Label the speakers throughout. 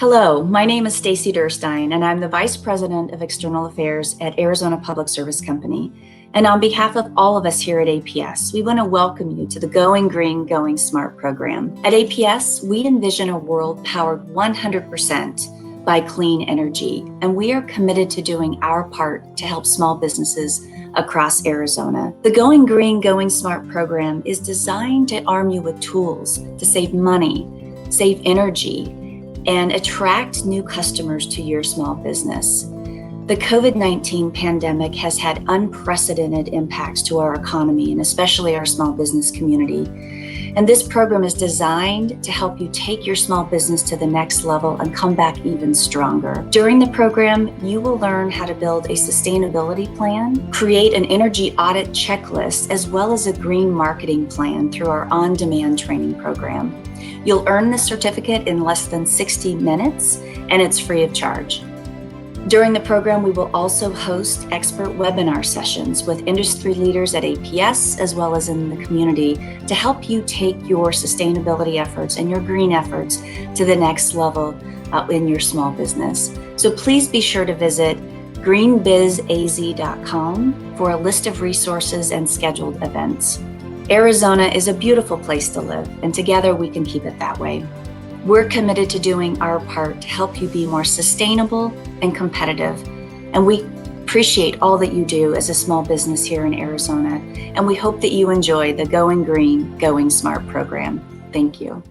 Speaker 1: Hello, my name is Stacy Durstein, and I'm the Vice President of External Affairs at Arizona Public Service Company. And on behalf of all of us here at APS, we want to welcome you to the Going Green, Going Smart program. At APS, we envision a world powered 100% by clean energy, and we are committed to doing our part to help small businesses across Arizona. The Going Green, Going Smart program is designed to arm you with tools to save money, save energy, and attract new customers to your small business. The COVID-19 pandemic has had unprecedented impacts to our economy and especially our small business community. And this program is designed to help you take your small business to the next level and come back even stronger. During the program, you will learn how to build a sustainability plan, create an energy audit checklist, as well as a green marketing plan through our on-demand training program. You'll earn this certificate in less than 60 minutes, and it's free of charge. During the program, we will also host expert webinar sessions with industry leaders at APS as well as in the community to help you take your sustainability efforts and your green efforts to the next level in your small business. So please be sure to visit greenbizaz.com for a list of resources and scheduled events. Arizona is a beautiful place to live, and together we can keep it that way. We're committed to doing our part to help you be more sustainable and competitive, and we appreciate all that you do as a small business here in Arizona, and we hope that you enjoy the Going Green, Going Smart program. Thank you.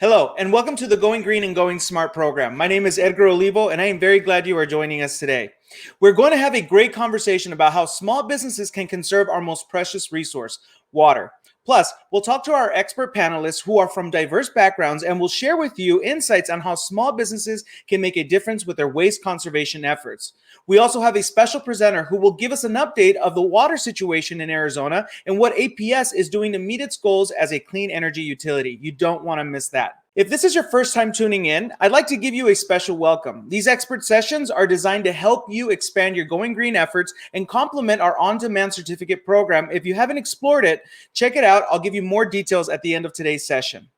Speaker 2: Hello, and welcome to the Going Green and Going Smart program. My name is Edgar Olivo, and I am very glad you are joining us today. We're going to have a great conversation about how small businesses can conserve our most precious resource, water. Plus, we'll talk to our expert panelists who are from diverse backgrounds and will share with you insights on how small businesses can make a difference with their waste conservation efforts. We also have a special presenter who will give us an update of the water situation in Arizona and what APS is doing to meet its goals as a clean energy utility. You don't want to miss that. If this is your first time tuning in, I'd like to give you a special welcome. These expert sessions are designed to help you expand your Going Green efforts and complement our on-demand certificate program. If you haven't explored it, check it out. I'll give you more details at the end of today's session.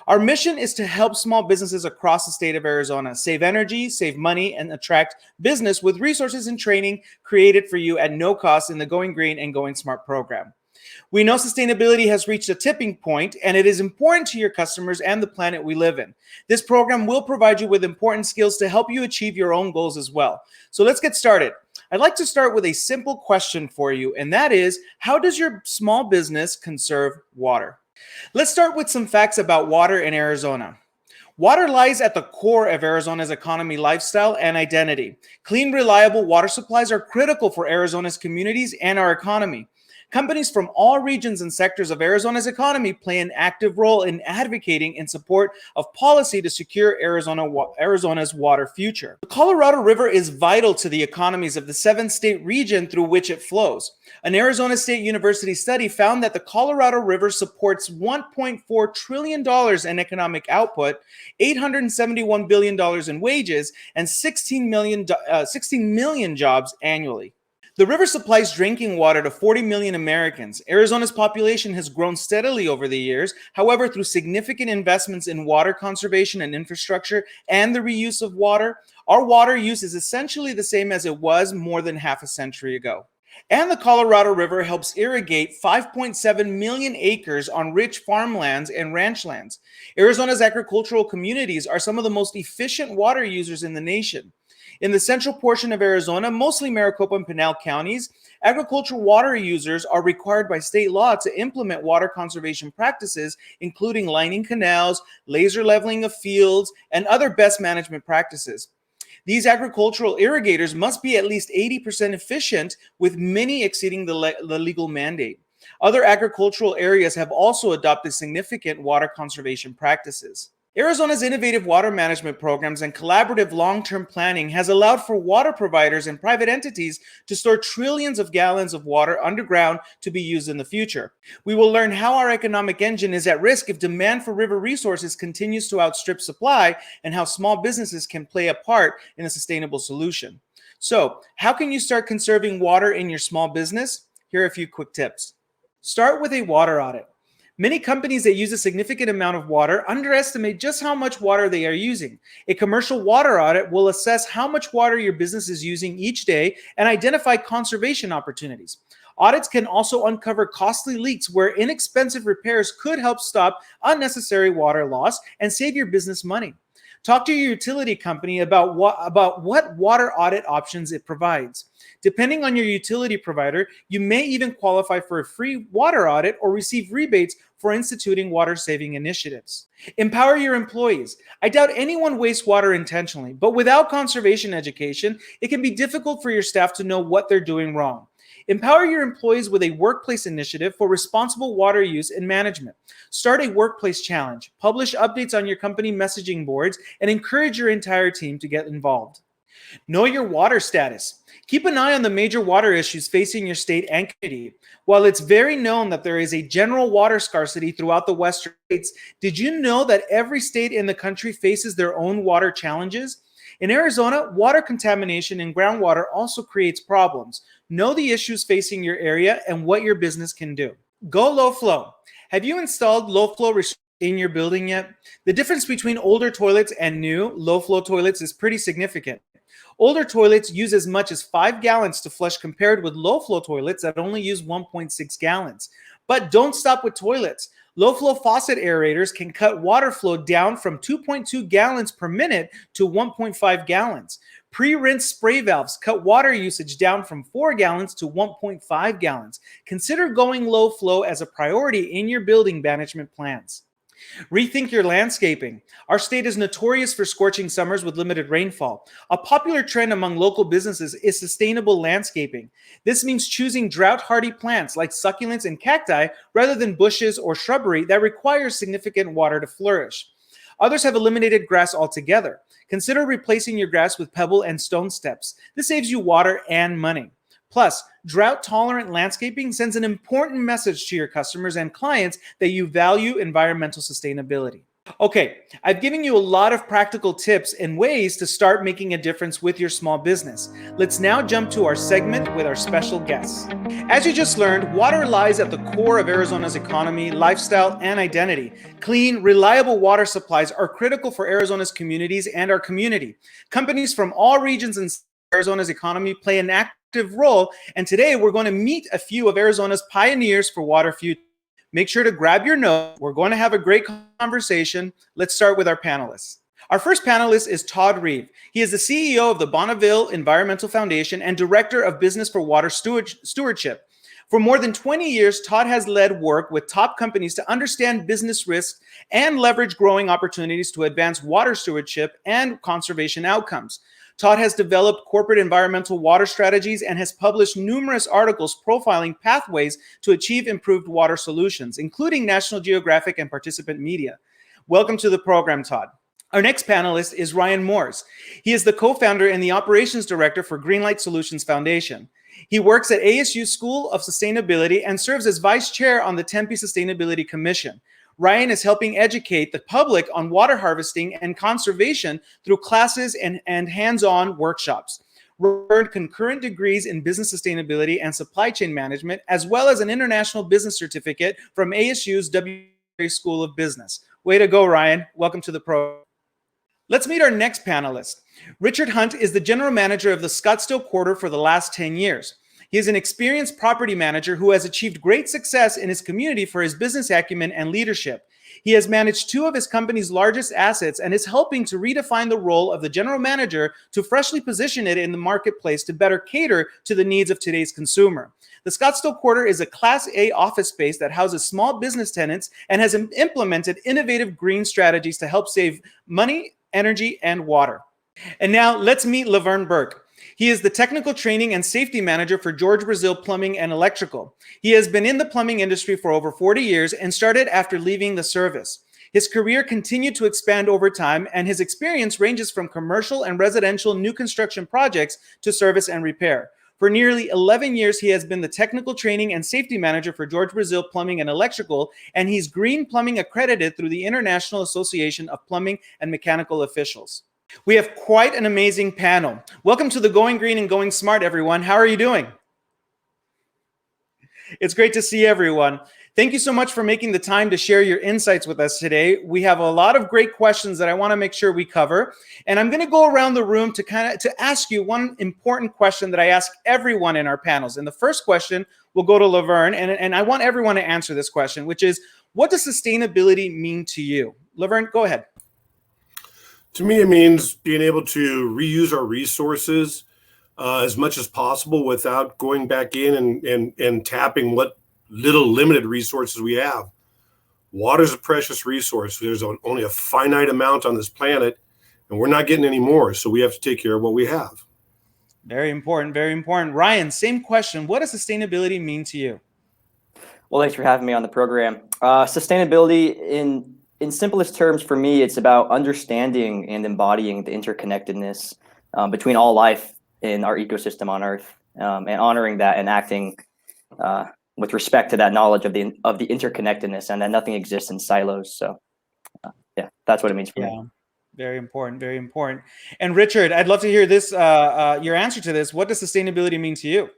Speaker 2: Our mission is to help small businesses across the state of Arizona save energy, save money, and attract business with resources and training created for you at no cost in the Going Green and Going Smart program. We know sustainability has reached a tipping point, and it is important to your customers and the planet we live in. This program will provide you with important skills to help you achieve your own goals as well. So let's get started. I'd like to start with a simple question for you, and that is, how does your small business conserve water? Let's start with some facts about water in Arizona. Water lies at the core of Arizona's economy, lifestyle, and identity. Clean, reliable water supplies are critical for Arizona's communities and our economy. Companies from all regions and sectors of Arizona's economy play an active role in advocating in support of policy to secure Arizona's water future. The Colorado River is vital to the economies of the 7-state region through which it flows. An Arizona State University study found that the Colorado River supports $1.4 trillion in economic output, $871 billion in wages, and 16 million jobs annually. The river supplies drinking water to 40 million Americans. Arizona's population has grown steadily over the years. However, through significant investments in water conservation and infrastructure and the reuse of water, our water use is essentially the same as it was more than half a century ago. And the Colorado River helps irrigate 5.7 million acres on rich farmlands and ranchlands. Arizona's agricultural communities are some of the most efficient water users in the nation. In the central portion of Arizona, mostly Maricopa and Pinal counties, agricultural water users are required by state law to implement water conservation practices, including lining canals, laser leveling of fields, and other best management practices. These agricultural irrigators must be at least 80% efficient, with many exceeding the legal mandate. Other agricultural areas have also adopted significant water conservation practices. Arizona's innovative water management programs and collaborative long-term planning has allowed for water providers and private entities to store trillions of gallons of water underground to be used in the future. We will learn how our economic engine is at risk if demand for river resources continues to outstrip supply, and how small businesses can play a part in a sustainable solution. So, how can you start conserving water in your small business? Here are a few quick tips. Start with a water audit. Many companies that use a significant amount of water underestimate just how much water they are using. A commercial water audit will assess how much water your business is using each day and identify conservation opportunities. Audits can also uncover costly leaks where inexpensive repairs could help stop unnecessary water loss and save your business money. Talk to your utility company about what water audit options it provides. Depending on your utility provider, you may even qualify for a free water audit or receive rebates for instituting water-saving initiatives. Empower your employees. I doubt anyone wastes water intentionally, but without conservation education, it can be difficult for your staff to know what they're doing wrong. Empower your employees with a workplace initiative for responsible water use and management. Start a workplace challenge, publish updates on your company messaging boards, and encourage your entire team to get involved. Know your water status. Keep an eye on the major water issues facing your state and community. While it's very known that there is a general water scarcity throughout the Western states, did you know that every state in the country faces their own water challenges? In Arizona, water contamination in groundwater also creates problems. Know the issues facing your area and what your business can do. Go low flow. Have you installed low flow in your building yet? The difference between older toilets and new low flow toilets is pretty significant. Older toilets use as much as 5 gallons to flush compared with low flow toilets that only use 1.6 gallons. But don't stop with toilets. Low flow faucet aerators can cut water flow down from 2.2 gallons per minute to 1.5 gallons. Pre-rinse spray valves cut water usage down from 4 gallons to 1.5 gallons. Consider going low flow as a priority in your building management plans. Rethink your landscaping. Our state is notorious for scorching summers with limited rainfall. A popular trend among local businesses is sustainable landscaping. This means choosing drought-hardy plants like succulents and cacti rather than bushes or shrubbery that require significant water to flourish. Others have eliminated grass altogether. Consider replacing your grass with pebble and stone steps. This saves you water and money. Plus, drought-tolerant landscaping sends an important message to your customers and clients that you value environmental sustainability. Okay, I've given you a lot of practical tips and ways to start making a difference with your small business. Let's now jump to our segment with our special guests. As you just learned, water lies at the core of Arizona's economy, lifestyle, and identity. Clean, reliable water supplies are critical for Arizona's communities and our community. Companies from all regions in Arizona's economy play an active role, and today we're going to meet a few of Arizona's pioneers for water future. Make sure to grab your notes. We're going to have a great conversation. Let's start with our panelists. Our first panelist is Todd Reeve. He is the CEO of the Bonneville Environmental Foundation and Director of Business for Water Stewardship. For more than 20 years, Todd has led work with top companies to understand business risks and leverage growing opportunities to advance water stewardship and conservation outcomes. Todd has developed corporate environmental water strategies and has published numerous articles profiling pathways to achieve improved water solutions, including National Geographic and Participant Media. Welcome to the program, Todd. Our next panelist is Ryan Morse. He is the co-founder and the operations director for Greenlight Solutions Foundation. He works at ASU School of Sustainability and serves as vice chair on the Tempe Sustainability Commission. Ryan is helping educate the public on water harvesting and conservation through classes and hands-on workshops. Ryan earned concurrent degrees in business sustainability and supply chain management, as well as an international business certificate from ASU's W. School of Business. Way to go, Ryan. Welcome to the program. Let's meet our next panelist. Richard Hunt is the general manager of the Scottsdale Quarter for the last 10 years. He is an experienced property manager who has achieved great success in his community for his business acumen and leadership. He has managed 2 of his company's largest assets and is helping to redefine the role of the general manager to freshly position it in the marketplace to better cater to the needs of today's consumer. The Scottsdale Quarter is a Class A office space that houses small business tenants and has implemented innovative green strategies to help save money, energy, and water. And now let's meet Laverne Burke. He is the technical training and safety manager for George Brazil Plumbing and Electrical. He has been in the plumbing industry for over 40 years and started after leaving the service. His career continued to expand over time, and his experience ranges from commercial and residential new construction projects to service and repair. For nearly 11 years, he has been the technical training and safety manager for George Brazil Plumbing and Electrical, and he's Green Plumbing accredited through the International Association of Plumbing and Mechanical Officials. We have quite an amazing panel. Welcome to the Going Green and Going Smart, everyone. How are you doing? It's great to see everyone. Thank you so much for making the time to share your insights with us today. We have a lot of great questions that I want to make sure we cover. And I'm going to go around the room to ask you one important question that I ask everyone in our panels. And the first question will go to Laverne, and I want everyone to answer this question, which is, what does sustainability mean to you? Laverne, go ahead.
Speaker 3: To me, it means being able to reuse our resources as much as possible without going back in and tapping what little limited resources we have. Water is a precious resource. There's only a finite amount on this planet, and we're not getting any more. So we have to take care of what we have.
Speaker 2: Very important, very important. Ryan, same question. What does sustainability mean to you?
Speaker 4: Well, thanks for having me on the program. Sustainability, in simplest terms, for me, it's about understanding and embodying the interconnectedness between all life in our ecosystem on Earth, and honoring that and acting with respect to that knowledge of the interconnectedness, and that nothing exists in silos. So, yeah, that's what it means for me.
Speaker 2: Very important, very important. And Richard, I'd love to hear this, your answer to this. What does sustainability mean to you?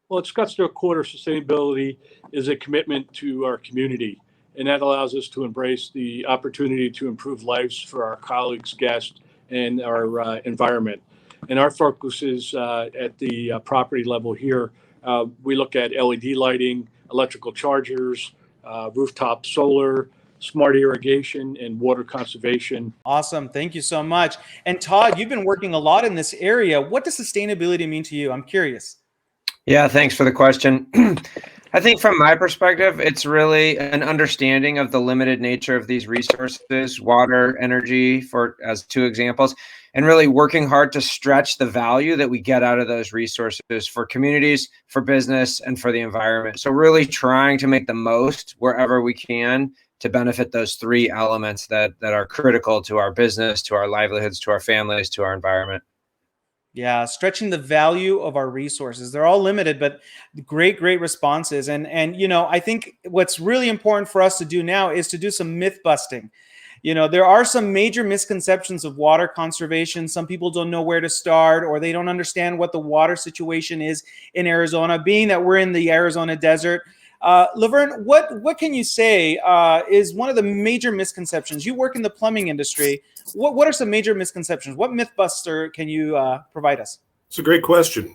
Speaker 5: Well, at Scottsdale Quarter, sustainability is a commitment to our community, and that allows us to embrace the opportunity to improve lives for our colleagues, guests, and our environment. And our focus is at the property level here. We look at LED lighting, electrical chargers, rooftop solar, smart irrigation, and water conservation.
Speaker 2: Awesome. Thank you so much. And Todd, you've been working a lot in this area. What does sustainability mean to you? I'm curious.
Speaker 6: Yeah, thanks for the question. I think from my perspective, it's really an understanding of the limited nature of these resources, water, energy, as two examples, and really working hard to stretch the value that we get out of those resources for communities, for business, and for the environment. So really trying to make the most wherever we can to benefit those three elements that are critical to our business, to our livelihoods, to our families, to our environment.
Speaker 2: Yeah, stretching the value of our resources. They're all limited, but great responses. And I think what's really important for us to do now is to do some myth busting. There are some major misconceptions of water conservation. Some people don't know where to start, or they don't understand what the water situation is in Arizona, being that we're in the Arizona desert. Laverne, what can you say is one of the major misconceptions? You work in the plumbing industry. What are some major misconceptions? What myth buster can you provide us?
Speaker 3: It's a great question.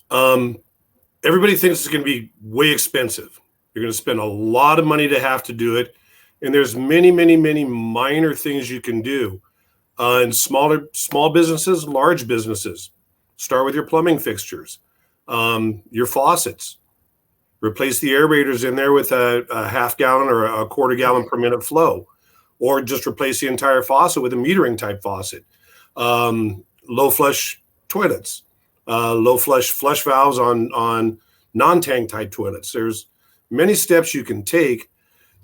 Speaker 3: Everybody thinks it's going to be way expensive. You're going to spend a lot of money to have to do it. And there's many minor things you can do in small businesses, large businesses. Start with your plumbing fixtures, your faucets. Replace the aerators in there with a half gallon or a quarter gallon per minute flow, or just replace the entire faucet with a metering type faucet. Low flush toilets, low flush valves on non-tank type toilets. There's many steps you can take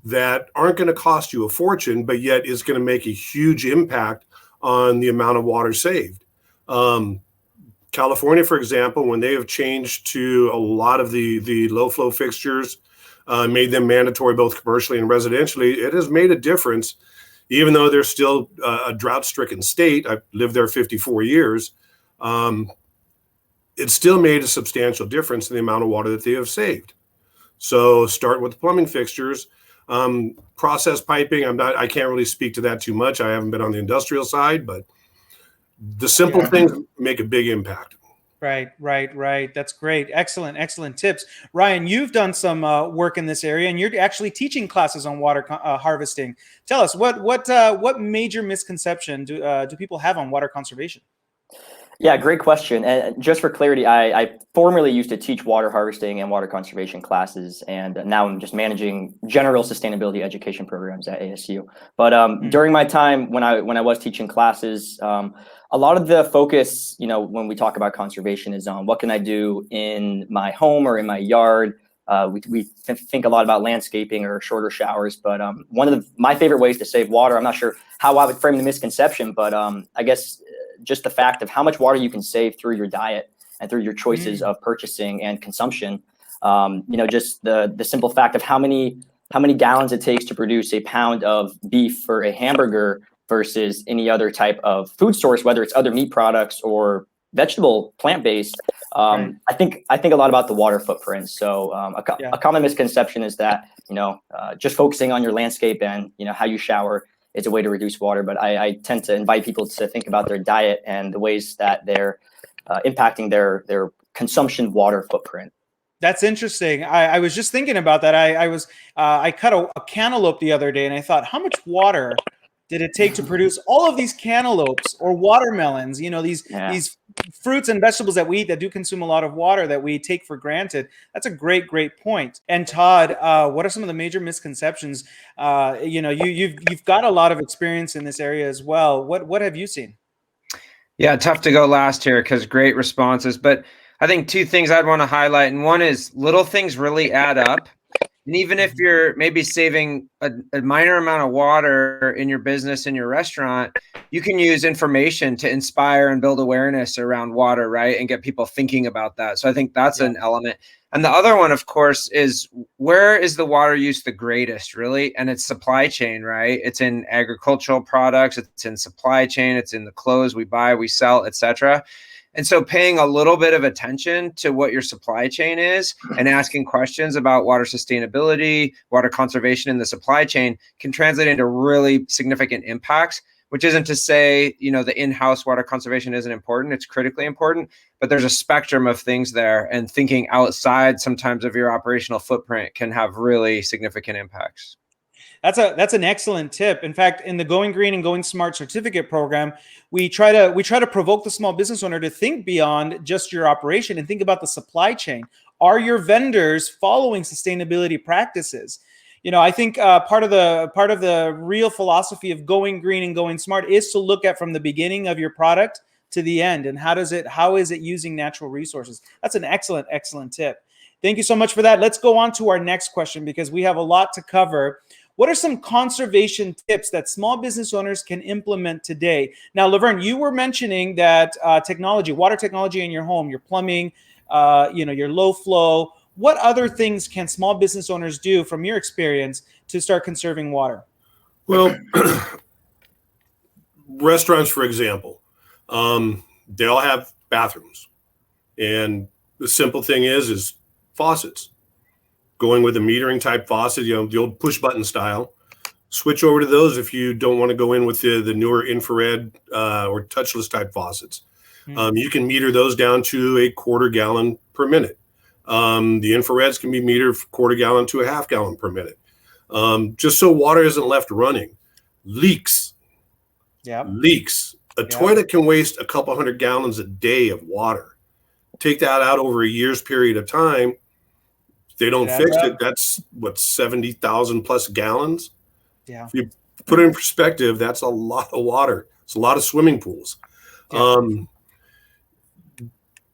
Speaker 3: that aren't going to cost you a fortune, but yet is going to make a huge impact on the amount of water saved. California, for example, when they have changed to a lot of the low flow fixtures, made them mandatory both commercially and residentially, it has made a difference. Even though they're still a drought-stricken state, I've lived there 54 years, it still made a substantial difference in the amount of water that they have saved. So start with the plumbing fixtures. Process piping, I can't really speak to that too much. I haven't been on the industrial side, but the simple things make a big impact.
Speaker 2: Right. That's great. Excellent tips. Ryan, you've done some work in this area, and you're actually teaching classes on water harvesting. Tell us what major misconception do people have on water conservation?
Speaker 4: Yeah, great question. And just for clarity, I formerly used to teach water harvesting and water conservation classes, and now I'm just managing general sustainability education programs at ASU. But during my time when I was teaching classes, a lot of the focus, when we talk about conservation, is on what can I do in my home or in my yard We think a lot about landscaping or shorter showers, but one of my favorite ways to save water, I'm not sure how I would frame the misconception, but I guess just the fact of how much water you can save through your diet and through your choices of purchasing and consumption. Just the simple fact of how many gallons it takes to produce a pound of beef for a hamburger versus any other type of food source, whether it's other meat products or vegetable, plant-based.
Speaker 2: Right.
Speaker 4: I think a lot about the water footprint. So a common misconception is that just focusing on your landscape and how you shower is a way to reduce water. But I tend to invite people to think about their diet and the ways that they're impacting their consumption water footprint.
Speaker 2: That's interesting. I was just thinking about that. I cut a cantaloupe the other day, and I thought, how much water did it take to produce all of these cantaloupes or watermelons? These fruits and vegetables that we eat that do consume a lot of water that we take for granted. That's a great point. And Todd, what are some of the major misconceptions? You've got a lot of experience in this area as well. What have you seen?
Speaker 6: Yeah, tough to go last here because great responses. But I think two things I'd want to highlight. And one is little things really add up. And even if you're maybe saving a minor amount of water in your business, in your restaurant, you can use information to inspire and build awareness around water, right? And get people thinking about that. So I think that's an element. And the other one, of course, is where is the water use the greatest, really? And it's supply chain, right? It's in agricultural products, it's in supply chain, it's in the clothes we buy, we sell, etc. And so paying a little bit of attention to what your supply chain is and asking questions about water sustainability, water conservation in the supply chain can translate into really significant impacts, which isn't to say, the in-house water conservation isn't important. It's critically important, but there's a spectrum of things there, and thinking outside sometimes of your operational footprint can have really significant impacts.
Speaker 2: That's an excellent tip. In fact, in the Going Green and Going Smart certificate program, we try to provoke the small business owner to think beyond just your operation and think about the supply chain. Are your vendors following sustainability practices? I think part of the real philosophy of Going Green and Going Smart is to look at from the beginning of your product to the end, and how is it using natural resources? That's an excellent tip. Thank you so much for that. Let's go on to our next question because we have a lot to cover. What are some conservation tips that small business owners can implement today? Now, Laverne, you were mentioning that water technology in your home, your plumbing, your low flow. What other things can small business owners do from your experience to start conserving water?
Speaker 3: Well, restaurants, for example, they all have bathrooms. And the simple thing is faucets. Going with a metering type faucet, the old push button style. Switch over to those if you don't want to go in with the newer infrared or touchless type faucets. You can meter those down to a quarter gallon per minute. The infrareds can be metered quarter gallon to a half gallon per minute. Just so water isn't left running. Leaks. A toilet can waste a couple hundred gallons a day of water. Take that out over a year's period of time. They don't fix it. That's 70,000 plus gallons. Yeah. If you put it in perspective, that's a lot of water. It's a lot of swimming pools. Yeah.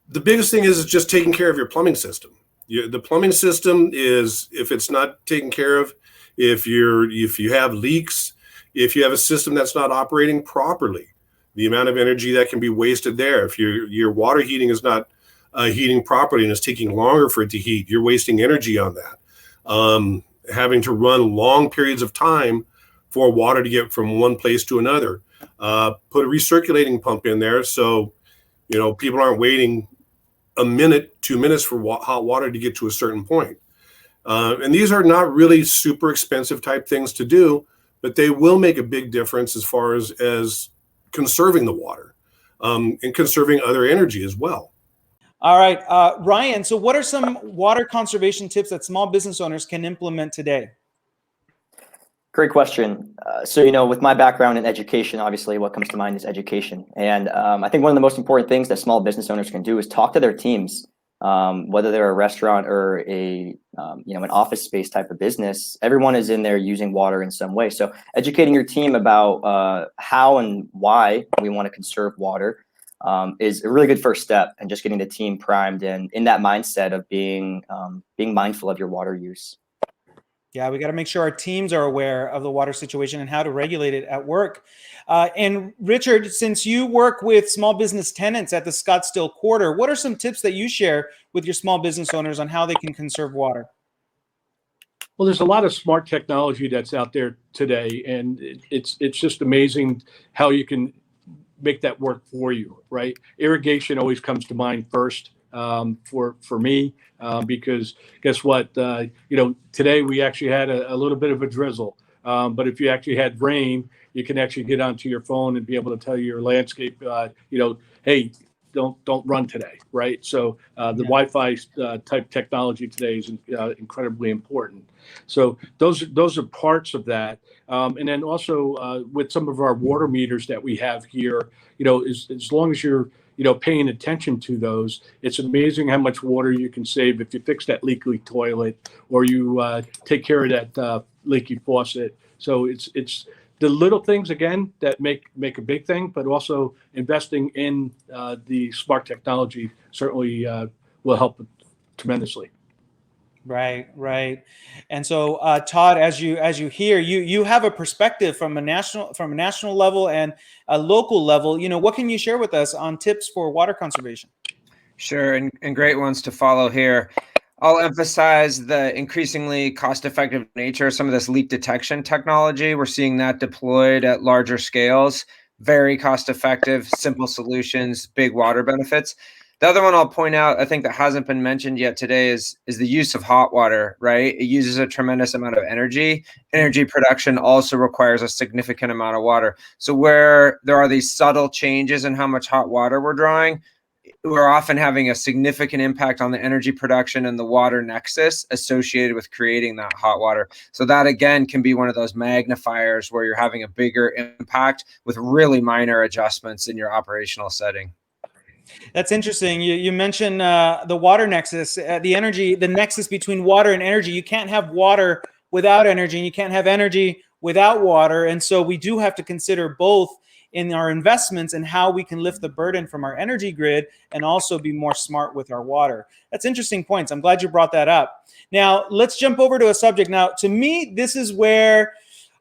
Speaker 3: The biggest thing is just taking care of your plumbing system. The plumbing system is, if it's not taken care of, if you have leaks, if you have a system that's not operating properly, the amount of energy that can be wasted there. If your water heating is not heating properly and it's taking longer for it to heat, you're wasting energy on that. Having to run long periods of time for water to get from one place to another. Put a recirculating pump in there so people aren't waiting a minute, 2 minutes for hot water to get to a certain point. And these are not really super expensive type things to do, but they will make a big difference as far as conserving the water and conserving other energy as well.
Speaker 2: All right, Ryan, so what are some water conservation tips that small business owners can implement today?
Speaker 4: Great question. So, with my background in education, obviously what comes to mind is education. And I think one of the most important things that small business owners can do is talk to their teams, whether they're a restaurant or an office space type of business. Everyone is in there using water in some way. So educating your team about how and why we want to conserve water. is a really good first step, and just getting the team primed and in that mindset of being mindful of your water use.
Speaker 2: Yeah, we got to make sure our teams are aware of the water situation and how to regulate it at work. And Richard, since you work with small business tenants at the Scottsdale Quarter, what are some tips that you share with your small business owners on how they can conserve water?
Speaker 5: Well, there's a lot of smart technology that's out there today, and it's just amazing how you can make that work for you, right? Irrigation always comes to mind first, for me, because guess what? Today we actually had a little bit of a drizzle, but if you actually had rain, you can actually get onto your phone and be able to tell your landscape, hey, don't run today, right? So the Wi-Fi type technology today is incredibly important. So those are parts of that. And then also with some of our water meters that we have here, as long as you're paying attention to those, it's amazing how much water you can save if you fix that leaky toilet, or you take care of that leaky faucet. So it's the little things, again, that make a big thing, but also investing in the smart technology certainly will help tremendously.
Speaker 2: Right. And so, Todd, as you hear, you have a perspective from a national level and a local level. What can you share with us on tips for water conservation?
Speaker 6: Sure, and great ones to follow here. I'll emphasize the increasingly cost-effective nature of some of this leak detection technology. We're seeing that deployed at larger scales, very cost-effective, simple solutions, big water benefits. The other one I'll point out, I think that hasn't been mentioned yet today, is the use of hot water, right? It uses a tremendous amount of energy. Energy production also requires a significant amount of water. So where there are these subtle changes in how much hot water we're drawing, we're often having a significant impact on the energy production and the water nexus associated with creating that hot water. So that, again, can be one of those magnifiers where you're having a bigger impact with really minor adjustments in your operational setting.
Speaker 2: That's interesting. You mentioned the water nexus, the nexus between water and energy. You can't have water without energy, and you can't have energy without water. And so we do have to consider both in our investments and how we can lift the burden from our energy grid and also be more smart with our water. That's interesting points. I'm glad you brought that up. Now, let's jump over to a subject. Now, to me, this is where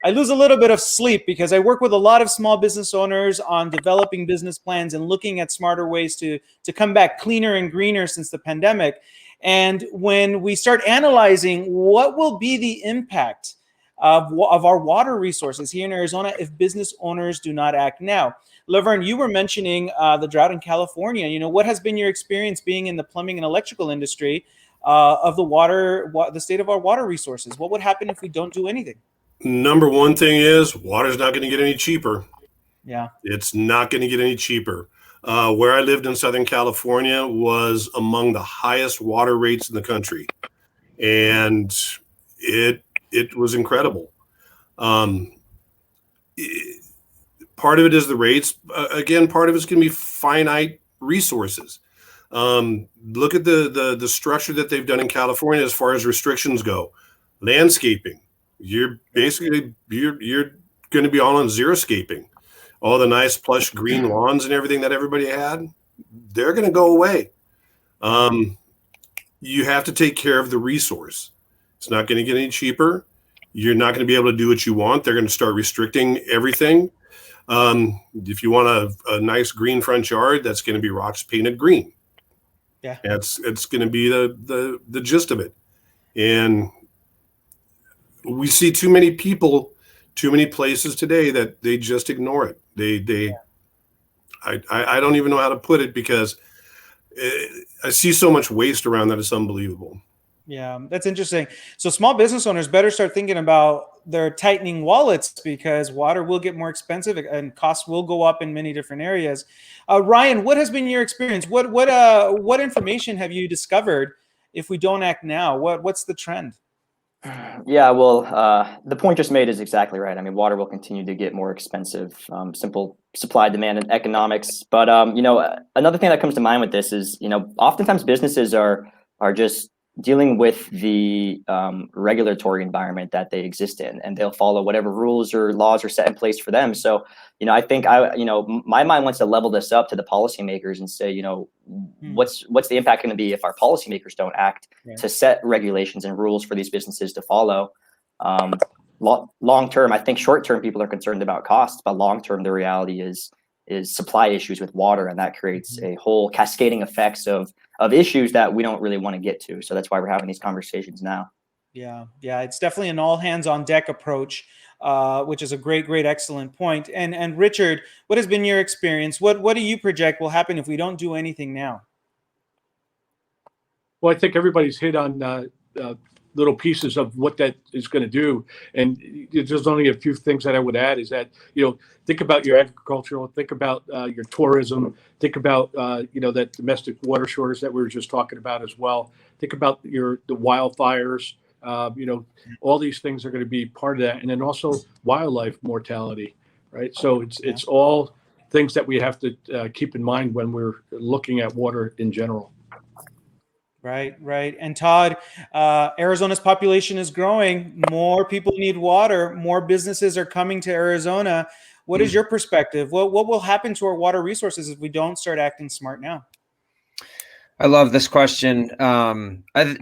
Speaker 2: I lose a little bit of sleep, because I work with a lot of small business owners on developing business plans and looking at smarter ways to come back cleaner and greener since the pandemic. And when we start analyzing what will be the impact of our water resources here in Arizona if business owners do not act now. Laverne, you were mentioning the drought in California. What has been your experience being in the plumbing and electrical industry of the state of our water resources? What would happen if we don't do anything?
Speaker 3: Number one thing is water's not going to get any cheaper.
Speaker 2: Yeah.
Speaker 3: It's not going to get any cheaper. Where I lived in Southern California was among the highest water rates in the country. And it was incredible. Part of it is the rates. Again, part of it's going to be finite resources. Look at the structure that they've done in California as far as restrictions go. Landscaping. You're basically you're going to be all on xeriscaping. All the nice plush green lawns and everything that everybody had, they're going to go away. You have to take care of the resource. It's not going to get any cheaper. You're not going to be able to do what you want. They're going to start restricting everything. If you want a nice green front yard, that's going to be rocks painted green.
Speaker 2: Yeah,
Speaker 3: it's going to be the gist of it. And we see too many people, too many places today that they just ignore it. I don't even know how to put it, because I see so much waste around that it's unbelievable.
Speaker 2: Yeah, that's interesting. So small business owners better start thinking about their tightening wallets, because water will get more expensive and costs will go up in many different areas. Ryan, what has been your experience? What information have you discovered if we don't act now? What's the trend?
Speaker 4: Yeah, well, the point just made is exactly right. I mean, water will continue to get more expensive, simple supply, demand, and economics. But, another thing that comes to mind with this is, oftentimes businesses are just dealing with the regulatory environment that they exist in, and they'll follow whatever rules or laws are set in place for them. So, I think my mind wants to level this up to the policymakers and say, what's the impact going to be if our policymakers don't act to set regulations and rules for these businesses to follow? Long term, I think short term people are concerned about costs, but long term, the reality is supply issues with water, and that creates a whole cascading effects of issues that we don't really want to get to. So that's why we're having these conversations now.
Speaker 2: Yeah, it's definitely an all hands on deck approach, which is a great, excellent point. And Richard, what has been your experience? What do you project will happen if we don't do anything now?
Speaker 5: Well, I think everybody's hit on little pieces of what that is going to do. And there's only a few things that I would add is that, think about your agricultural, think about your tourism, think about, that domestic water shortage that we were just talking about as well. Think about the wildfires, all these things are going to be part of that. And then also wildlife mortality, right? So it's all things that we have to keep in mind when we're looking at water in general.
Speaker 2: Right. And Todd, Arizona's population is growing. More people need water. More businesses are coming to Arizona. What is your perspective? What will happen to our water resources if we don't start acting smart now?
Speaker 6: I love this question.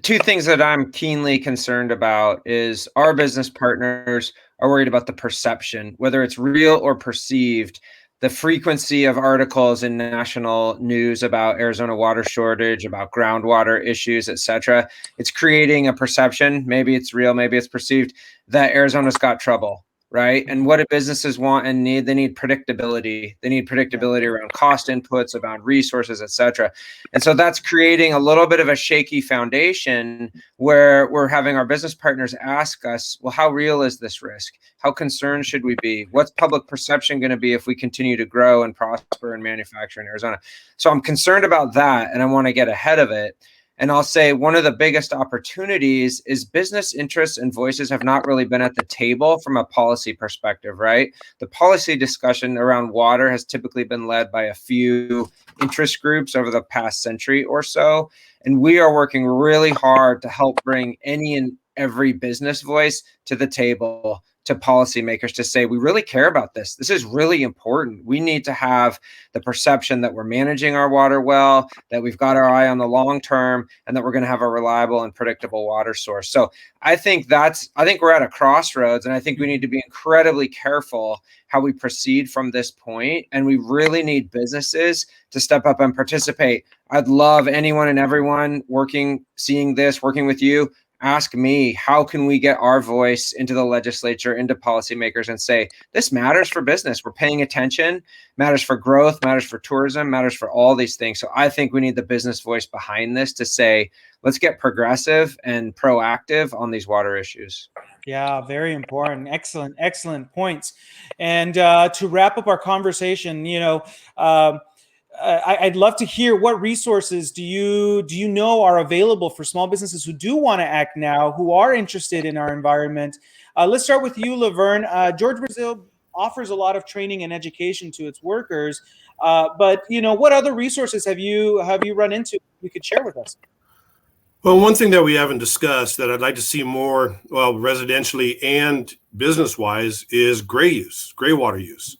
Speaker 6: Two things that I'm keenly concerned about is our business partners are worried about the perception, whether it's real or perceived. The frequency of articles in national news about Arizona water shortage, about groundwater issues, et cetera, it's creating a perception, maybe it's real, maybe it's perceived, that Arizona's got trouble, right? And what do businesses want and need? They need predictability. They need predictability around cost inputs, about resources, et cetera. And so that's creating a little bit of a shaky foundation where we're having our business partners ask us, well, how real is this risk? How concerned should we be? What's public perception going to be if we continue to grow and prosper and manufacture in Arizona? So I'm concerned about that, and I want to get ahead of it. And I'll say one of the biggest opportunities is business interests and voices have not really been at the table from a policy perspective, right? The policy discussion around water has typically been led by a few interest groups over the past century or so. And we are working really hard to help bring any and every business voice to the table, to policymakers, to say, we really care about this. This is really important. We need to have the perception that we're managing our water well, that we've got our eye on the long term, and that we're going to have a reliable and predictable water source. So I think we're at a crossroads, and I think we need to be incredibly careful how we proceed from this point. And we really need businesses to step up and participate. I'd love anyone and everyone seeing this, working with you, ask me, how can we get our voice into the legislature, into policymakers, and say, this matters for business. We're paying attention, matters for growth, matters for tourism, matters for all these things. So I think we need the business voice behind this to say, let's get progressive and proactive on these water issues.
Speaker 2: Yeah, very important. Excellent points. And to wrap up our conversation, I'd love to hear what resources do you know are available for small businesses who do want to act now, who are interested in our environment. Let's start with you, Laverne. George Brazil offers a lot of training and education to its workers, but what other resources have you run into you could share with us?
Speaker 3: Well, one thing that we haven't discussed that I'd like to see more, residentially and business-wise, is gray water use.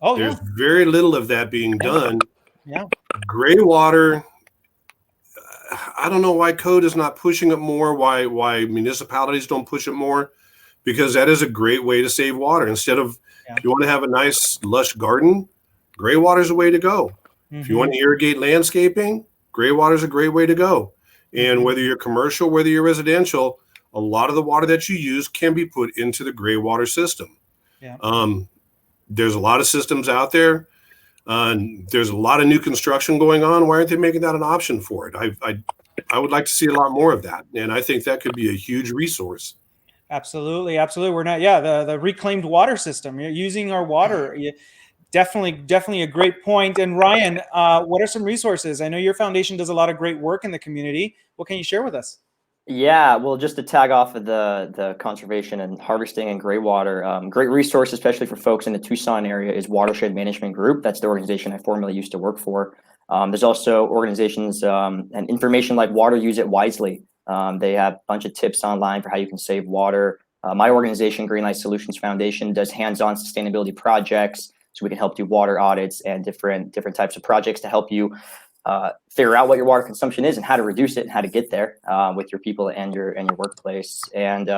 Speaker 2: Oh,
Speaker 3: There's very little of that being done.
Speaker 2: Yeah.
Speaker 3: Gray water, I don't know why code is not pushing it more, why municipalities don't push it more, because that is a great way to save water. Instead of, if you want to have a nice lush garden, gray water is a way to go. Mm-hmm. If you want to irrigate landscaping, gray water is a great way to go. And whether you're commercial, whether you're residential, a lot of the water that you use can be put into the gray water system.
Speaker 2: Yeah.
Speaker 3: There's a lot of systems out there. There's a lot of new construction going on. Why aren't they making that an option for it? I would like to see a lot more of that. And I think that could be a huge resource.
Speaker 2: Absolutely. We're not, the reclaimed water system, using our water. Definitely a great point. And Ryan, what are some resources? I know your foundation does a lot of great work in the community. What can you share with us?
Speaker 4: Yeah, well, just to tag off of the conservation and harvesting and gray water, great resource, especially for folks in the Tucson area, is Watershed Management Group. That's the organization I formerly used to work for. There's also organizations and information like Water Use It Wisely. They have a bunch of tips online for how you can save water. My organization, Greenlight Solutions Foundation, does hands-on sustainability projects, so we can help do water audits and different types of projects to help you figure out what your water consumption is and how to reduce it and how to get there with your people and your workplace. And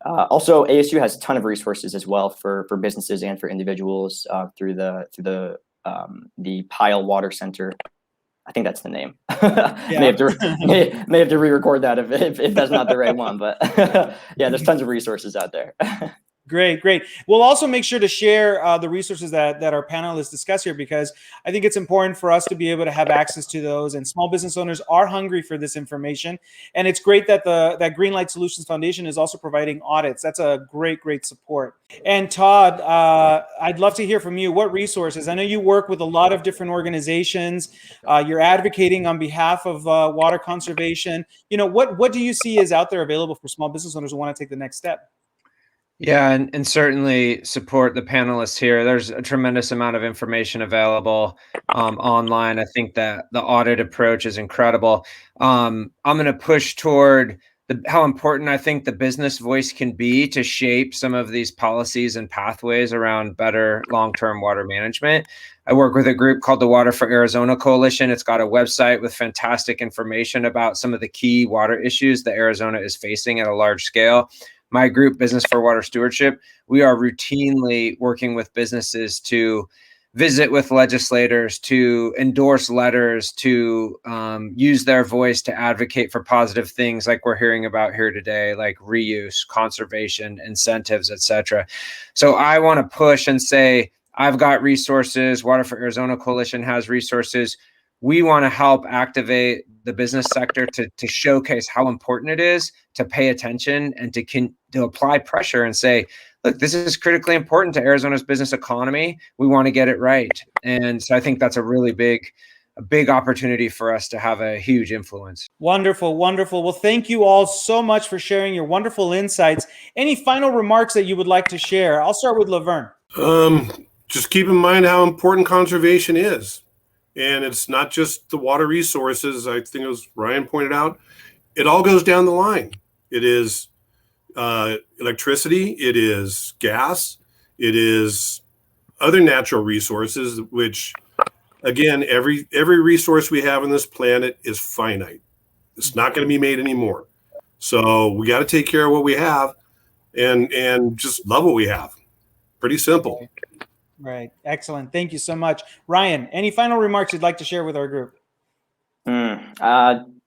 Speaker 4: also, ASU has a ton of resources as well for businesses and for individuals through the Pile Water Center. I think that's the name. may have to re-record that if that's not the right one. But yeah, there's tons of resources out there.
Speaker 2: Great, great. We'll also make sure to share the resources that our panelists discuss here, because I think it's important for us to be able to have access to those. And small business owners are hungry for this information. And it's great that that Greenlight Solutions Foundation is also providing audits. That's a great, great support. And Todd, I'd love to hear from you. What resources? I know you work with a lot of different organizations. You're advocating on behalf of water conservation. What do you see is out there available for small business owners who want to take the next step?
Speaker 6: Yeah, and certainly support the panelists here. There's a tremendous amount of information available online. I think that the audit approach is incredible. I'm going to push toward how important I think the business voice can be to shape some of these policies and pathways around better long-term water management. I work with a group called the Water for Arizona Coalition. It's got a website with fantastic information about some of the key water issues that Arizona is facing at a large scale. My group, Business for Water Stewardship, we are routinely working with businesses to visit with legislators, to endorse letters, to use their voice to advocate for positive things like we're hearing about here today, like reuse, conservation, incentives, etc. So I want to push and say, I've got resources. Water for Arizona Coalition has resources. We want to help activate the business sector to showcase how important it is to pay attention and to apply pressure and say, look, this is critically important to Arizona's business economy. We want to get it right. And so I think that's a really big opportunity for us to have a huge influence.
Speaker 2: Wonderful, wonderful. Well, thank you all so much for sharing your wonderful insights. Any final remarks that you would like to share? I'll start with Laverne.
Speaker 3: Just keep in mind how important conservation is. And it's not just the water resources. I think it was Ryan pointed out. It all goes down the line. It is electricity. It is gas. It is other natural resources, which, again, every resource we have on this planet is finite. It's not going to be made anymore. So we got to take care of what we have and just love what we have. Pretty simple.
Speaker 2: Right. Excellent. Thank you so much. Ryan, any final remarks you'd like to share with our group?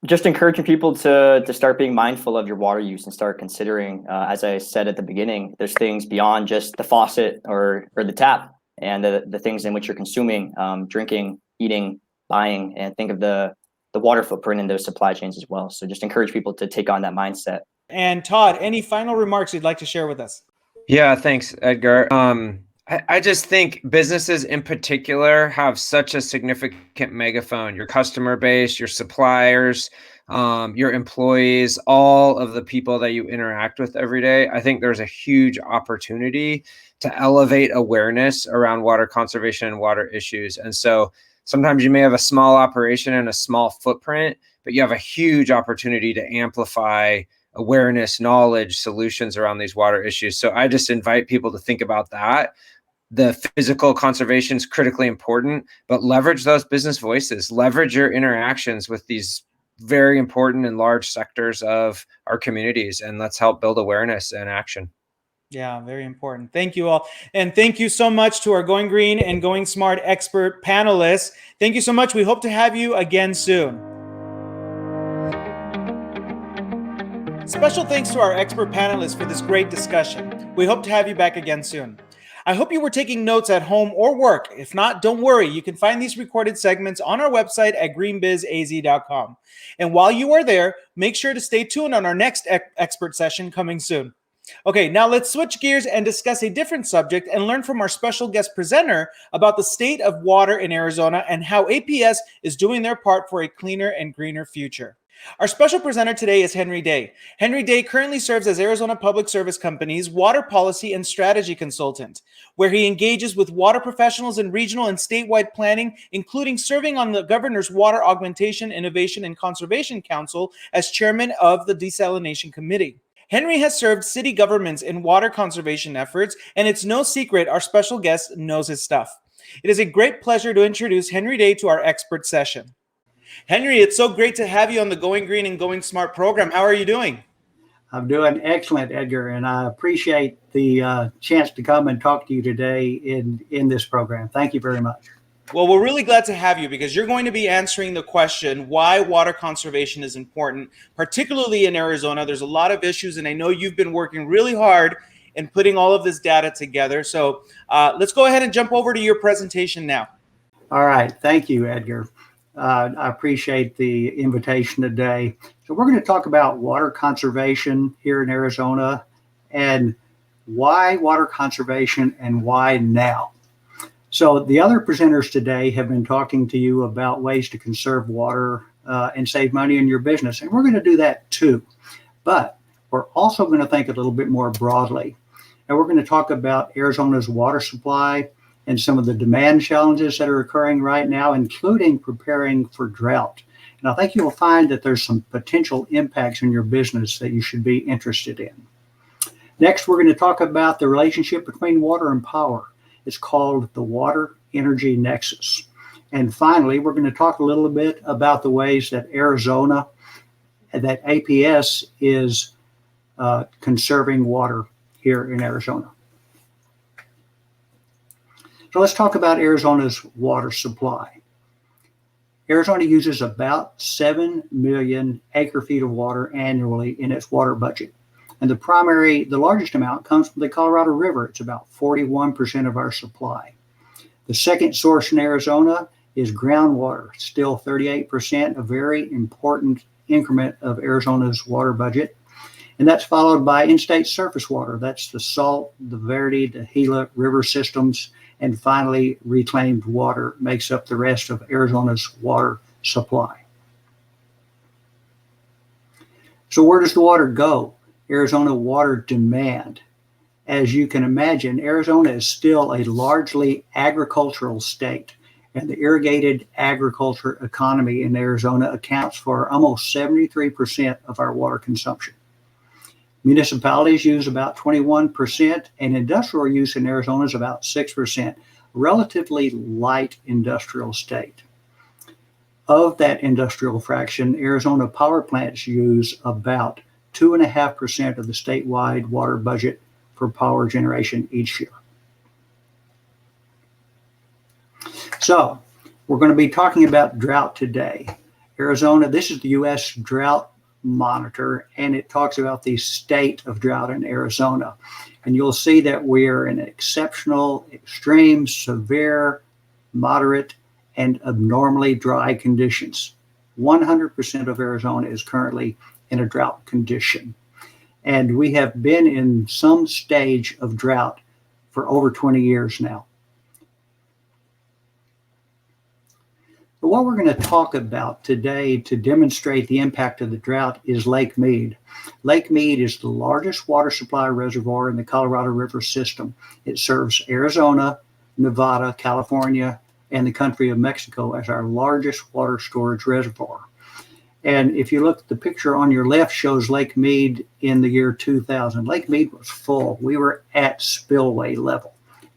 Speaker 4: Just encouraging people to start being mindful of your water use and start considering, as I said at the beginning, there's things beyond just the faucet or the tap and the things in which you're consuming, drinking, eating, buying, and think of the water footprint in those supply chains as well. So just encourage people to take on that mindset.
Speaker 2: And Todd, any final remarks you'd like to share with us?
Speaker 6: Yeah, thanks, Edgar. I just think businesses in particular have such a significant megaphone. Your customer base, your suppliers, your employees, all of the people that you interact with every day. I think there's a huge opportunity to elevate awareness around water conservation and water issues. And so sometimes you may have a small operation and a small footprint, but you have a huge opportunity to amplify awareness, knowledge, solutions around these water issues. So I just invite people to think about that. The physical conservation is critically important, but leverage those business voices, leverage your interactions with these very important and large sectors of our communities, and let's help build awareness and action.
Speaker 2: Yeah, very important. Thank you all. And thank you so much to our Going Green and Going Smart expert panelists. Thank you so much. We hope to have you again soon. Special thanks to our expert panelists for this great discussion. We hope to have you back again soon. I hope you were taking notes at home or work. If not, don't worry. You can find these recorded segments on our website at greenbizaz.com. And while you are there, make sure to stay tuned on our next expert session coming soon. Okay, now let's switch gears and discuss a different subject and learn from our special guest presenter about the state of water in Arizona and how APS is doing their part for a cleaner and greener future. Our special presenter today is Henry Day. Henry Day currently serves as Arizona Public Service Company's water policy and strategy consultant, where he engages with water professionals in regional and statewide planning, including serving on the Governor's Water Augmentation, Innovation, and Conservation Council as chairman of the Desalination Committee. Henry has served city governments in water conservation efforts, and it's no secret our special guest knows his stuff. It is a great pleasure to introduce Henry Day to our expert session. Henry, it's so great to have you on the Going Green and Going Smart program. How are you doing?
Speaker 7: I'm doing excellent, Edgar, and I appreciate the chance to come and talk to you today in this program. Thank you very much.
Speaker 2: Well, we're really glad to have you because you're going to be answering the question why water conservation is important, particularly in Arizona. There's a lot of issues, and I know you've been working really hard in putting all of this data together. So let's go ahead and jump over to your presentation now.
Speaker 7: All right. Thank you, Edgar. I appreciate the invitation today. So we're going to talk about water conservation here in Arizona and why water conservation and why now. So the other presenters today have been talking to you about ways to conserve water and save money in your business. And we're going to do that too. But we're also going to think a little bit more broadly. And we're going to talk about Arizona's water supply and some of the demand challenges that are occurring right now, including preparing for drought. And I think you'll find that there's some potential impacts in your business that you should be interested in. Next, we're going to talk about the relationship between water and power. It's called the Water Energy Nexus. And finally, we're going to talk a little bit about the ways that Arizona, that APS is conserving water here in Arizona. So let's talk about Arizona's water supply. Arizona uses about 7 million acre feet of water annually in its water budget. And the largest amount comes from the Colorado River. It's about 41% of our supply. The second source in Arizona is groundwater, still 38%, a very important increment of Arizona's water budget. And that's followed by in-state surface water. That's the Salt, the Verde, the Gila river systems. And finally, reclaimed water makes up the rest of Arizona's water supply. So where does the water go? Arizona water demand. As you can imagine, Arizona is still a largely agricultural state, and the irrigated agriculture economy in Arizona accounts for almost 73% of our water consumption. Municipalities use about 21%, and industrial use in Arizona is about 6%, relatively light industrial state. Of that industrial fraction, Arizona power plants use about 2.5% of the statewide water budget for power generation each year. So we're going to be talking about drought today. Arizona, this is the U.S. Drought Monitor, and it talks about the state of drought in Arizona. And you'll see that we're in exceptional, extreme, severe, moderate, and abnormally dry conditions. 100% of Arizona is currently in a drought condition. And we have been in some stage of drought for over 20 years now. But what we're going to talk about today to demonstrate the impact of the drought is Lake Mead. Lake Mead is the largest water supply reservoir in the Colorado River system. It serves Arizona, Nevada, California, and the country of Mexico as our largest water storage reservoir. And if you look, the picture on your left shows Lake Mead in the year 2000. Lake Mead was full. We were at spillway level.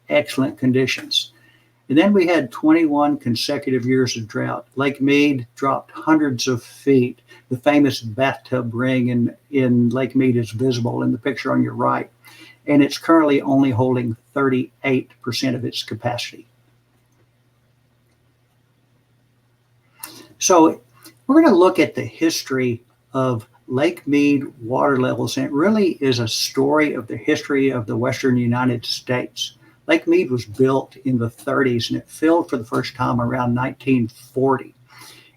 Speaker 7: Excellent conditions. And then we had 21 consecutive years of drought. Lake Mead dropped hundreds of feet. The famous bathtub ring in Lake Mead is visible in the picture on your right. And it's currently only holding 38% of its capacity. So we're going to look at the history of Lake Mead water levels, and it really is a story of the history of the Western United States. Lake Mead was built in the 30s, and it filled for the first time around 1940.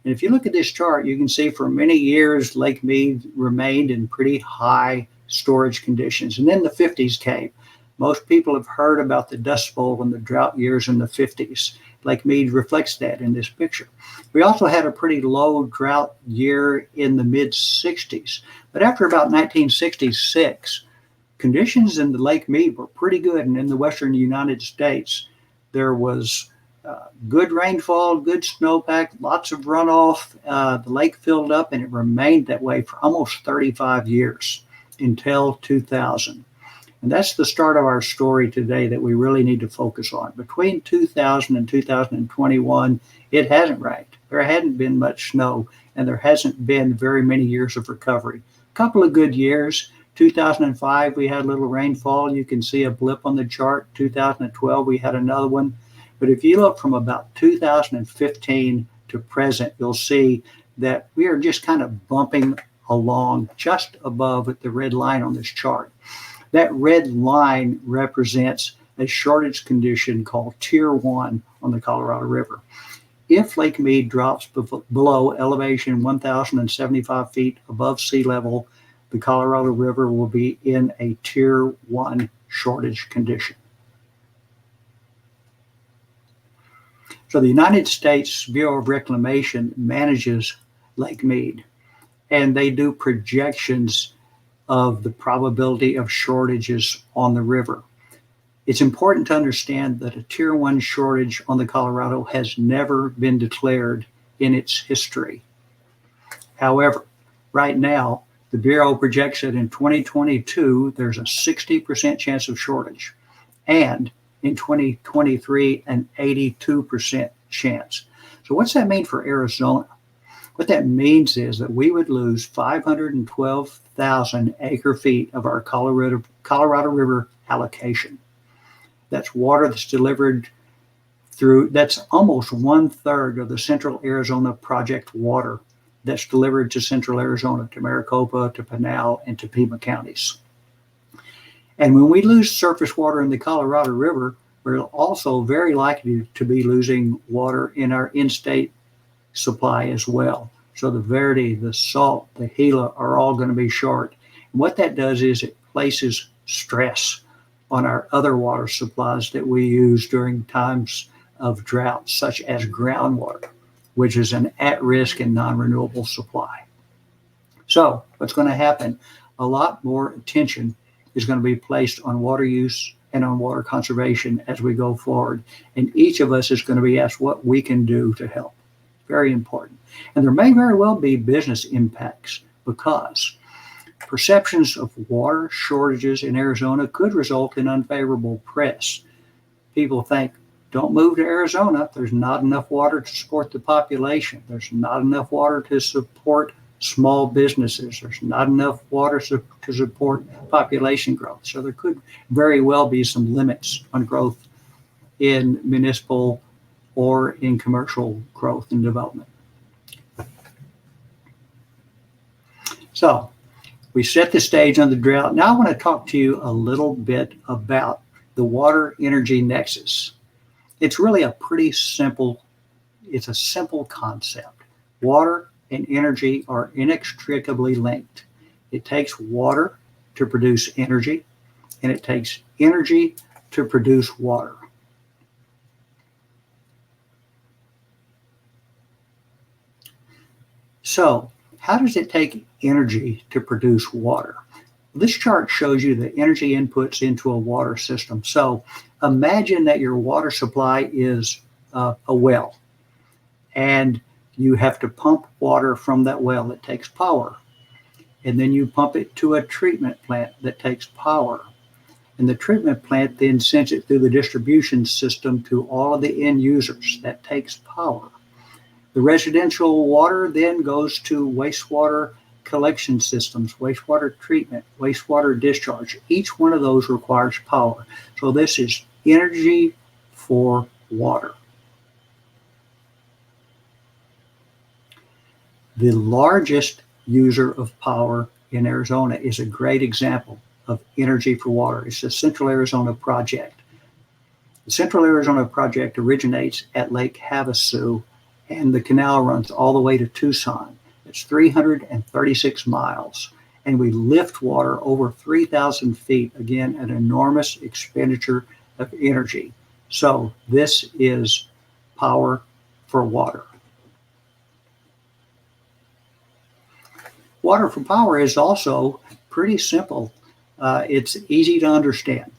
Speaker 7: And if you look at this chart, you can see for many years, Lake Mead remained in pretty high storage conditions. And then the 50s came. Most people have heard about the Dust Bowl and the drought years in the 50s. Lake Mead reflects that in this picture. We also had a pretty low drought year in the mid 60s, but after about 1966, conditions in the Lake Mead were pretty good. And in the western United States, there was good rainfall, good snowpack, lots of runoff. The lake filled up, and it remained that way for almost 35 years until 2000. And that's the start of our story today that we really need to focus on. Between 2000 and 2021, it hasn't rained. There hadn't been much snow, and there hasn't been very many years of recovery. A couple of good years. 2005, we had a little rainfall. You can see a blip on the chart. 2012, we had another one. But if you look from about 2015 to present, you'll see that we are just kind of bumping along just above the red line on this chart. That red line represents a shortage condition called Tier 1 on the Colorado River. If Lake Mead drops below elevation 1,075 feet above sea level, the Colorado River will be in a Tier 1 shortage condition. So the United States Bureau of Reclamation manages Lake Mead, and they do projections of the probability of shortages on the river. It's important to understand that a Tier 1 shortage on the Colorado has never been declared in its history. However, right now, the Bureau projects that in 2022, there's a 60% chance of shortage, and in 2023, an 82% chance. So what's that mean for Arizona? What that means is that we would lose 512,000 acre feet of our Colorado River allocation. That's water that's delivered through, that's almost 1/3 of the Central Arizona Project water that's delivered to Central Arizona, to Maricopa, to Pinal, and to Pima counties. And when we lose surface water in the Colorado River, we're also very likely to be losing water in our in-state supply as well. So the Verde, the Salt, the Gila are all going to be short. And what that does is it places stress on our other water supplies that we use during times of drought, such as groundwater, which is an at-risk and non-renewable supply. So what's going to happen? A lot more attention is going to be placed on water use and on water conservation as we go forward. And each of us is going to be asked what we can do to help. Very important. And there may very well be business impacts, because perceptions of water shortages in Arizona could result in unfavorable press. People think, don't move to Arizona. There's not enough water to support the population. There's not enough water to support small businesses. There's not enough water to support population growth. So there could very well be some limits on growth in municipal or in commercial growth and development. So we set the stage on the drought. Now I want to talk to you a little bit about the water energy nexus. It's really a pretty simple, it's a simple concept. Water and energy are inextricably linked. It takes water to produce energy, and it takes energy to produce water. So, how does it take energy to produce water? This chart shows you the energy inputs into a water system. So, imagine that your water supply is a well, and you have to pump water from that well. It takes power. And then you pump it to a treatment plant that takes power. And the treatment plant then sends it through the distribution system to all of the end users. That takes power. The residential water then goes to wastewater collection systems, wastewater treatment, wastewater discharge. Each one of those requires power. So this is energy for water. The largest user of power in Arizona is a great example of energy for water. It's the Central Arizona Project. The Central Arizona Project originates at Lake Havasu, and the canal runs all the way to Tucson. It's 336 miles, and we lift water over 3,000 feet. Again, an enormous expenditure of energy. So this is power for water. Water for power is also pretty simple. It's easy to understand.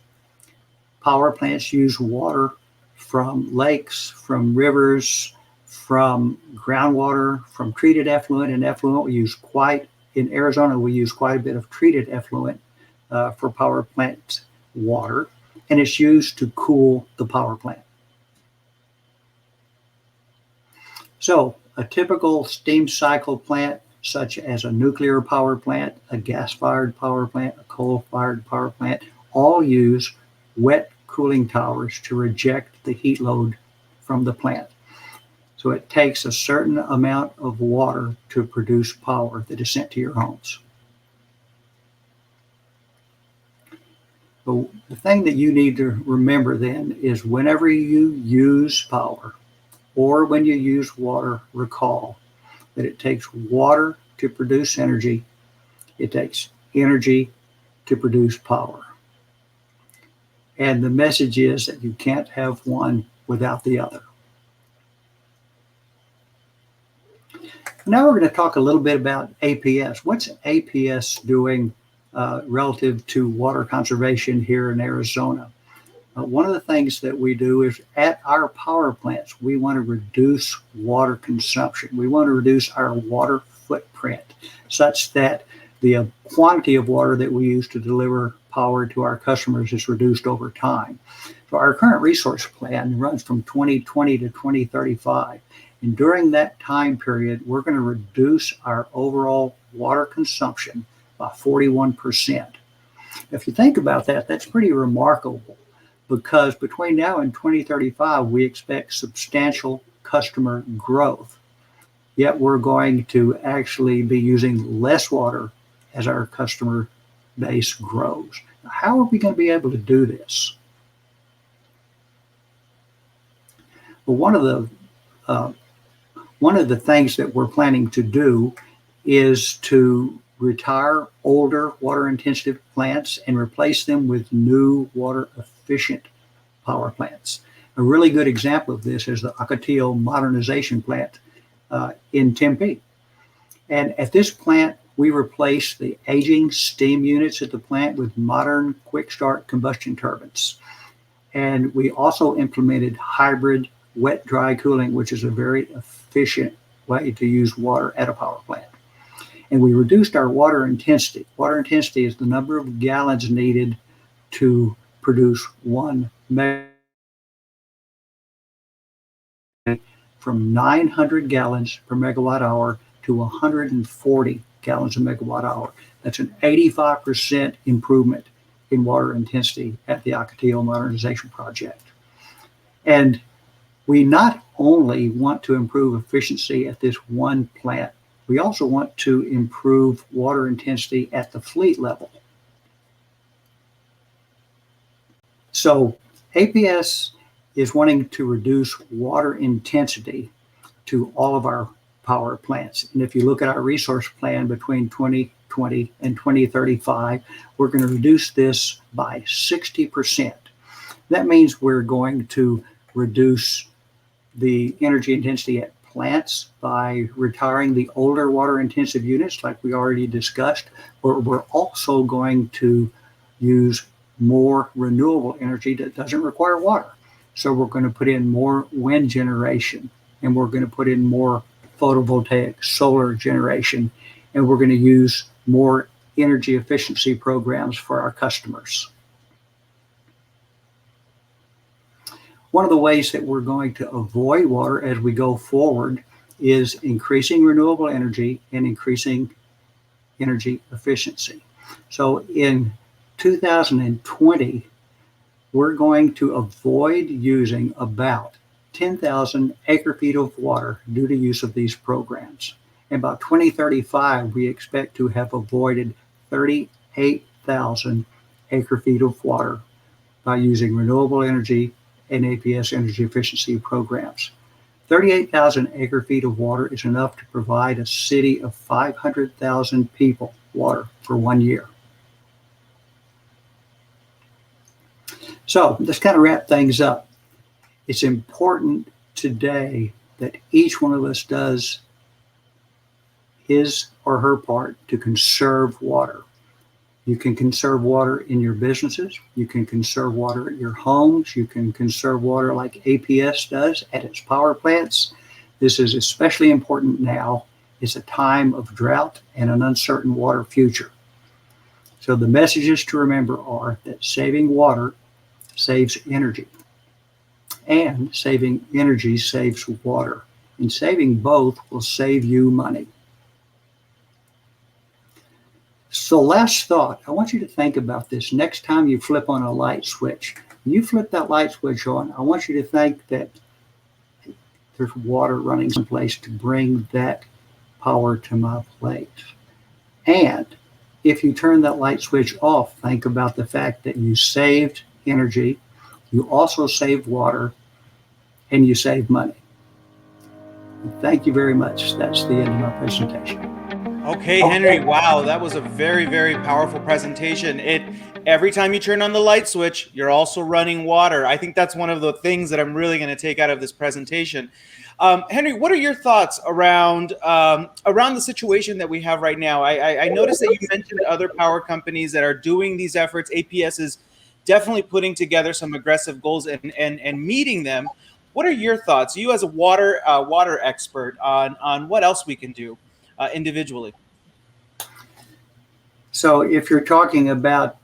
Speaker 7: Power plants use water from lakes, from rivers, from groundwater, from treated effluent and effluent. In Arizona, we use quite a bit of treated effluent for power plant water, and it's used to cool the power plant. So a typical steam cycle plant, such as a nuclear power plant, a gas-fired power plant, a coal-fired power plant, all use wet cooling towers to reject the heat load from the plant. So it takes a certain amount of water to produce power that is sent to your homes. So the thing that you need to remember then is whenever you use power or when you use water, recall that it takes water to produce energy. It takes energy to produce power. And the message is that you can't have one without the other. Now we're going to talk a little bit about APS. What's APS doing relative to water conservation here in Arizona? One of the things that we do is at our power plants, we want to reduce water consumption. We want to reduce our water footprint such that the quantity of water that we use to deliver power to our customers is reduced over time. So our current resource plan runs from 2020 to 2035. And during that time period, we're going to reduce our overall water consumption by 41%. If you think about that, that's pretty remarkable, because between now and 2035, we expect substantial customer growth. Yet we're going to actually be using less water as our customer base grows. Now, how are we going to be able to do this? Well, one of the things that we're planning to do is to retire older water-intensive plants and replace them with new water-efficient power plants. A really good example of this is the Ocotillo modernization plant in Tempe. And at this plant, we replaced the aging steam units at the plant with modern quick-start combustion turbines. And we also implemented hybrid wet-dry cooling, which is a very efficient way to use water at a power plant. And we reduced our water intensity. Water intensity is the number of gallons needed to produce 1 megawatt, from 900 gallons per megawatt hour to 140 gallons a megawatt hour. That's an 85% improvement in water intensity at the Ocotillo modernization project. And we not only want to improve efficiency at this one plant, we also want to improve water intensity at the fleet level. So APS is wanting to reduce water intensity to all of our power plants. And if you look at our resource plan between 2020 and 2035, we're going to reduce this by 60%. That means we're going to reduce the energy intensity at plants by retiring the older water intensive units like we already discussed, but we're also going to use more renewable energy that doesn't require water. So we're going to put in more wind generation, and we're going to put in more photovoltaic solar generation, and we're going to use more energy efficiency programs for our customers. One of the ways that we're going to avoid water as we go forward is increasing renewable energy and increasing energy efficiency. So in 2020, we're going to avoid using about 10,000 acre-feet of water due to use of these programs. And by 2035, we expect to have avoided 38,000 acre-feet of water by using renewable energy and APS energy efficiency programs. 38,000 acre-feet of water is enough to provide a city of 500,000 people water for 1 year. So let's kind of wrap things up. It's important today that each one of us does his or her part to conserve water. You can conserve water in your businesses. You can conserve water at your homes. You can conserve water like APS does at its power plants. This is especially important now. It's a time of drought and an uncertain water future. So the messages to remember are that saving water saves energy, and saving energy saves water. And saving both will save you money. So last thought, I want you to think about this. Next time you flip on a light switch, when you flip that light switch on, I want you to think that there's water running someplace to bring that power to my plate. And if you turn that light switch off, think about the fact that you saved energy, you also saved water, and you saved money. Thank you very much. That's the end of my presentation.
Speaker 2: Okay, Henry. Wow, that was a very, very powerful presentation. Every time you turn on the light switch, you're also running water. I think that's one of the things that I'm really going to take out of this presentation. Henry, what are your thoughts around the situation that we have right now? I noticed that you mentioned other power companies that are doing these efforts. APS is definitely putting together some aggressive goals and meeting them. What are your thoughts, you as a water expert, on what else we can do individually?
Speaker 7: So if you're talking about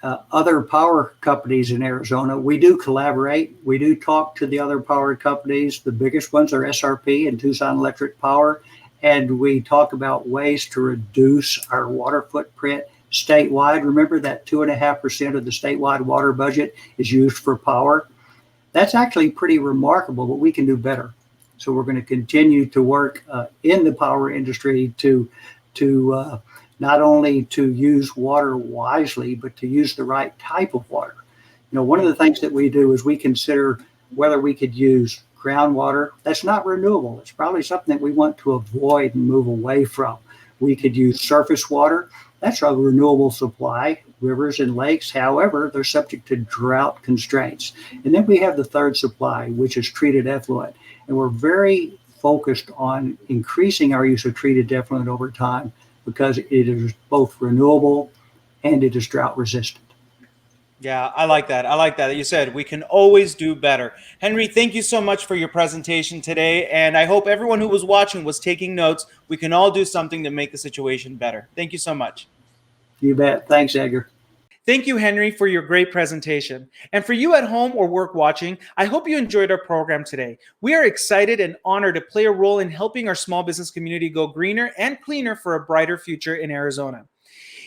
Speaker 7: other power companies in Arizona, we do collaborate. We do talk to the other power companies. The biggest ones are SRP and Tucson Electric Power. And we talk about ways to reduce our water footprint statewide. Remember that 2.5% of the statewide water budget is used for power. That's actually pretty remarkable, but we can do better. So we're going to continue to work in the power industry to not only to use water wisely, but to use the right type of water. You know, one of the things that we do is we consider whether we could use groundwater. That's not renewable. It's probably something that we want to avoid and move away from. We could use surface water. That's a renewable supply. Rivers and lakes, however, they're subject to drought constraints. And then we have the third supply, which is treated effluent. And we're very focused on increasing our use of treated effluent over time because it is both renewable and it is drought resistant.
Speaker 2: Yeah, I like that. I like that. You said we can always do better. Henry, thank you so much for your presentation today. And I hope everyone who was watching was taking notes. We can all do something to make the situation better. Thank you so much.
Speaker 7: You bet. Thanks, Edgar.
Speaker 2: Thank you, Henry, for your great presentation. And for you at home or work watching, I hope you enjoyed our program today. We are excited and honored to play a role in helping our small business community go greener and cleaner for a brighter future in Arizona.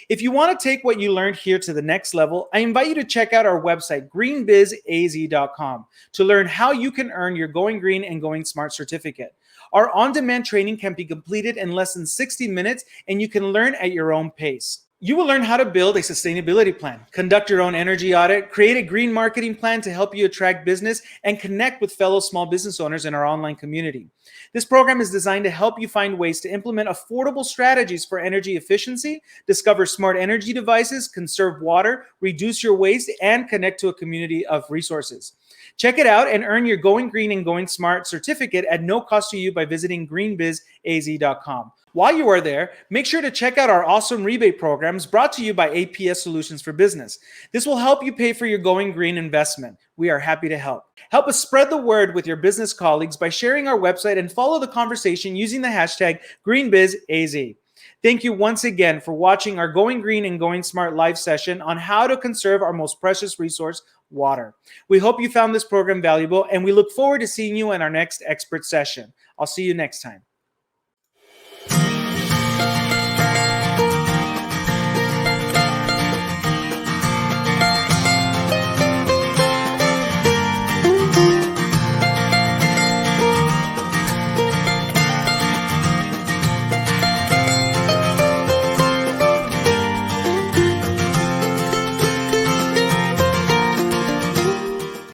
Speaker 2: If you want to take what you learned here to the next level, I invite you to check out our website, greenbizaz.com, to learn how you can earn your Going Green and Going Smart certificate. Our on-demand training can be completed in less than 60 minutes, and you can learn at your own pace. You will learn how to build a sustainability plan, conduct your own energy audit, create a green marketing plan to help you attract business, and connect with fellow small business owners in our online community. This program is designed to help you find ways to implement affordable strategies for energy efficiency, discover smart energy devices, conserve water, reduce your waste, and connect to a community of resources. Check it out and earn your Going Green and Going Smart certificate at no cost to you by visiting greenbizaz.com. While you are there, make sure to check out our awesome rebate programs brought to you by APS Solutions for Business. This will help you pay for your Going Green investment. We are happy to help. Help us spread the word with your business colleagues by sharing our website and follow the conversation using the hashtag GreenBizAZ. Thank you once again for watching our Going Green and Going Smart live session on how to conserve our most precious resource, water. We hope you found this program valuable, and we look forward to seeing you in our next expert session. I'll see you next time.